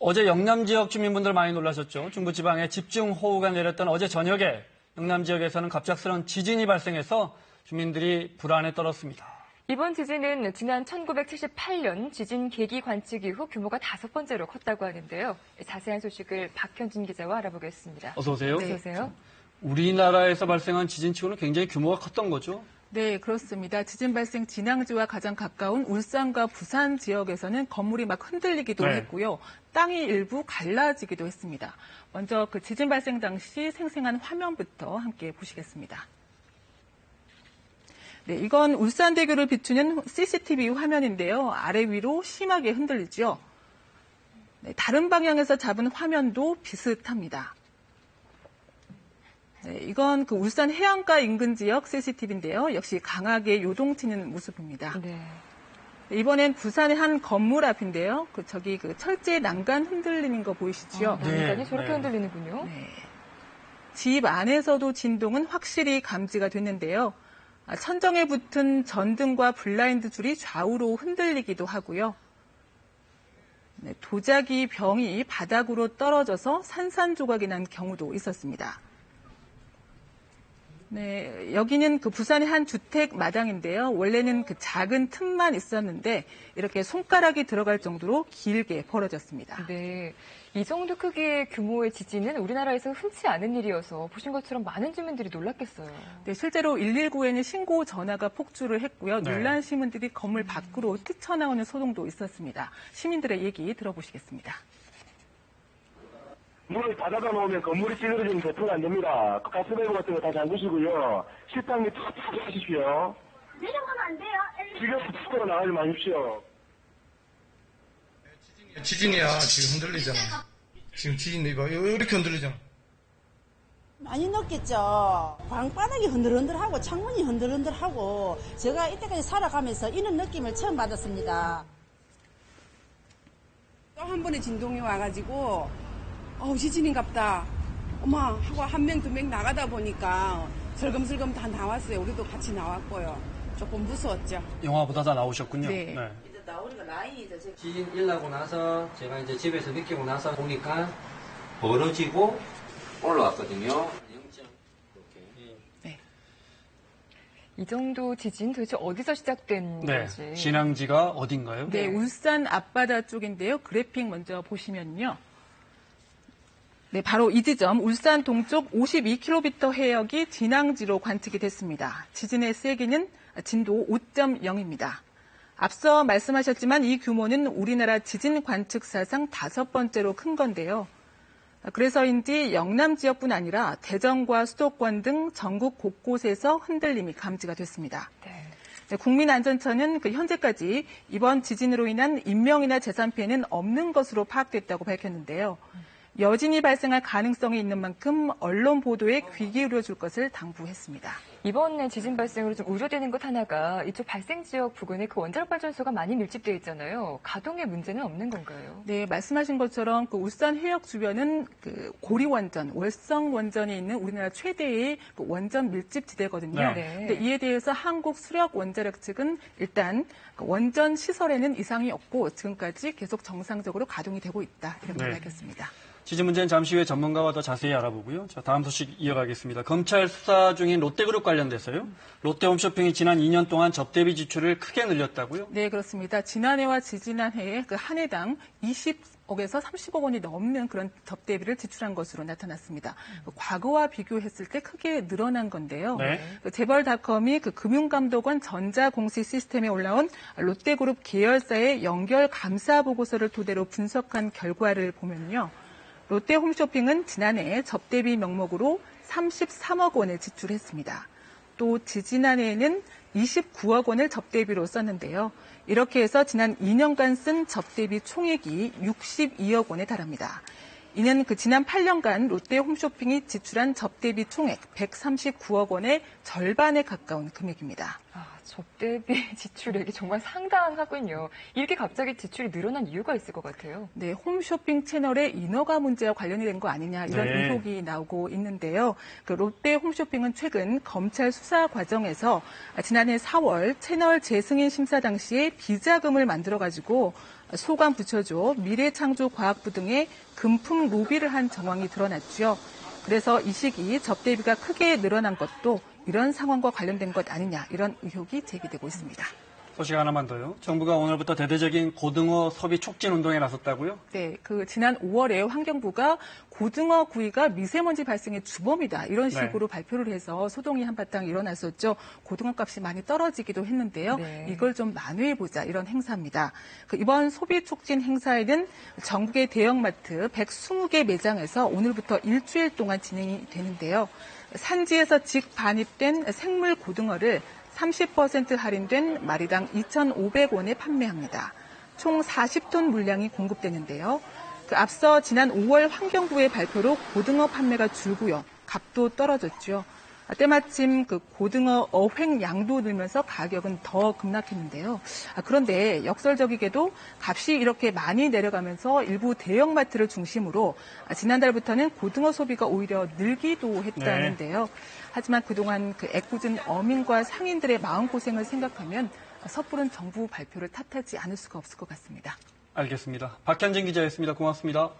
어제 영남 지역 주민분들 많이 놀라셨죠. 중부지방에 집중호우가 내렸던 어제 저녁에 영남 지역에서는 갑작스러운 지진이 발생해서 주민들이 불안에 떨었습니다. 이번 지진은 지난 1978년 지진 계기 관측 이후 규모가 5번째로 컸다고 하는데요. 자세한 소식을 박현진 기자와 알아보겠습니다. 어서 오세요. 네. 어서 오세요. 우리나라에서 발생한 지진치고는 굉장히 규모가 컸던 거죠? 네, 그렇습니다. 지진 발생 진앙지와 가장 가까운 울산과 부산 지역에서는 건물이 막 흔들리기도 했고요. 땅이 일부 갈라지기도 했습니다. 먼저 그 지진 발생 당시 생생한 화면부터 함께 보시겠습니다. 네, 이건 울산대교를 비추는 CCTV 화면인데요. 아래 위로 심하게 흔들리죠. 네, 다른 방향에서 잡은 화면도 비슷합니다. 네, 이건 그 울산 해안가 인근 지역 CCTV인데요. 역시 강하게 요동치는 모습입니다. 네. 이번엔 부산의 한 건물 앞인데요. 저기 철제 난간 흔들리는 거 보이시죠? 난간이 저렇게 흔들리는군요. 네. 집 안에서도 진동은 확실히 감지가 됐는데요. 천정에 붙은 전등과 블라인드 줄이 좌우로 흔들리기도 하고요. 네, 도자기 병이 바닥으로 떨어져서 산산조각이 난 경우도 있었습니다. 네, 여기는 그 부산의 한 주택 마당인데요. 원래는 그 작은 틈만 있었는데 이렇게 손가락이 들어갈 정도로 길게 벌어졌습니다. 네, 이 정도 크기의 규모의 지진은 우리나라에서 흔치 않은 일이어서 보신 것처럼 많은 주민들이 놀랐겠어요. 네, 실제로 119에는 신고 전화가 폭주를 했고요. 놀란 시민들이 건물 밖으로 뛰쳐나오는 소동도 있었습니다. 시민들의 얘기 들어보시겠습니다. 물을 다 닫아놓으면 건물이 찌그러지면 대표가 안 됩니다. 가스밸브 같은 거 다 잠그시고요. 식당에 탁 하십시오. 내려가면 안 돼요? 지금 밖으로 나가지 마십시오. 지진이야. 지금 흔들리잖아. 지금 지진이 봐. 이렇게 흔들리잖아. 많이 넣겠죠. 방바닥이 흔들흔들하고 창문이 흔들흔들하고 제가 이때까지 살아가면서 이런 느낌을 처음 받았습니다. 또 한 번의 진동이 와가지고 지진인갑다. 엄마 하고 한 명, 두 명 나가다 보니까 슬금슬금 다 나왔어요. 우리도 같이 나왔고요. 조금 무서웠죠. 영화보다 다 나오셨군요. 네. 이제 나오니까 라인이 지진 일나고 나서 제가 이제 집에서 느끼고 나서 보니까 벌어지고 올라왔거든요. 네. 이 정도 지진 도대체 어디서 시작된 건지. 진앙지가 어딘가요? 네, 울산 앞바다 쪽인데요. 그래픽 먼저 보시면요. 네, 바로 이 지점 울산 동쪽 52km 해역이 진앙지로 관측이 됐습니다. 지진의 세기는 진도 5.0입니다. 앞서 말씀하셨지만 이 규모는 우리나라 지진 관측 사상 5번째로 큰 건데요. 그래서인지 영남 지역뿐 아니라 대전과 수도권 등 전국 곳곳에서 흔들림이 감지가 됐습니다. 네, 국민안전처는 현재까지 이번 지진으로 인한 인명이나 재산 피해는 없는 것으로 파악됐다고 밝혔는데요. 여진이 발생할 가능성이 있는 만큼 언론 보도에 귀 기울여줄 것을 당부했습니다. 이번 지진 발생으로 좀 우려되는 것 하나가 이쪽 발생 지역 부근에 그 원자력 발전소가 많이 밀집되어 있잖아요. 가동에 문제는 없는 건가요? 네, 말씀하신 것처럼 그 울산 해역 주변은 그 고리원전, 월성원전이 있는 우리나라 최대의 그 원전 밀집 지대거든요. 네. 근데 이에 대해서 한국수력원자력 측은 일단 그 원전 시설에는 이상이 없고 지금까지 계속 정상적으로 가동이 되고 있다 이렇게 밝혔습니다. 지진 문제는 잠시 후에 전문가와 더 자세히 알아보고요. 자, 다음 소식 이어가겠습니다. 검찰 수사 중인 롯데그룹 관련돼서요. 롯데홈쇼핑이 지난 2년 동안 접대비 지출을 크게 늘렸다고요? 네, 그렇습니다. 지난해와 지지난해에 그 한 해당 20억에서 30억 원이 넘는 그런 접대비를 지출한 것으로 나타났습니다. 과거와 비교했을 때 크게 늘어난 건데요. 재벌닷컴이 그 금융감독원 전자공시 시스템에 올라온 롯데그룹 계열사의 연결 감사 보고서를 토대로 분석한 결과를 보면요. 롯데홈쇼핑은 지난해 접대비 명목으로 33억 원을 지출했습니다. 또 지지난해에는 29억 원을 접대비로 썼는데요. 이렇게 해서 지난 2년간 쓴 접대비 총액이 62억 원에 달합니다. 이는 그 지난 8년간 롯데홈쇼핑이 지출한 접대비 총액 139억 원의 절반에 가까운 금액입니다. 접대비 지출액이 정말 상당하군요. 이렇게 갑자기 지출이 늘어난 이유가 있을 것 같아요. 네, 홈쇼핑 채널의 인허가 문제와 관련이 된 거 아니냐 이런 네. 의혹이 나오고 있는데요. 그 롯데 홈쇼핑은 최근 검찰 수사 과정에서 지난해 4월 채널 재승인 심사 당시에 비자금을 만들어가지고 소관 부처조, 미래창조과학부 등의 금품 로비를 한 정황이 드러났죠. 그래서 이 시기 접대비가 크게 늘어난 것도 이런 상황과 관련된 것 아니냐 이런 의혹이 제기되고 있습니다. 소식 하나만 더요. 정부가 오늘부터 대대적인 고등어 소비 촉진 운동에 나섰다고요? 네, 지난 5월에 환경부가 고등어 구이가 미세먼지 발생의 주범이다 이런 식으로 발표를 해서 소동이 한바탕 일어났었죠. 고등어 값이 많이 떨어지기도 했는데요. 네. 이걸 좀 만회해보자 이런 행사입니다. 이번 소비 촉진 행사에는 전국의 대형마트 120개 매장에서 오늘부터 일주일 동안 진행이 되는데요. 산지에서 직 반입된 생물 고등어를 30% 할인된 마리당 2,500원에 판매합니다. 총 40톤 물량이 공급되는데요. 앞서 지난 5월 환경부의 발표로 고등어 판매가 줄고요. 값도 떨어졌죠. 때마침 고등어 어획 양도 늘면서 가격은 더 급락했는데요. 그런데 역설적이게도 값이 이렇게 많이 내려가면서 일부 대형마트를 중심으로 지난달부터는 고등어 소비가 오히려 늘기도 했다는데요. 하지만 그동안 애꿎은 어민과 상인들의 마음고생을 생각하면 섣부른 정부 발표를 탓하지 않을 수가 없을 것 같습니다. 알겠습니다. 박현진 기자였습니다. 고맙습니다.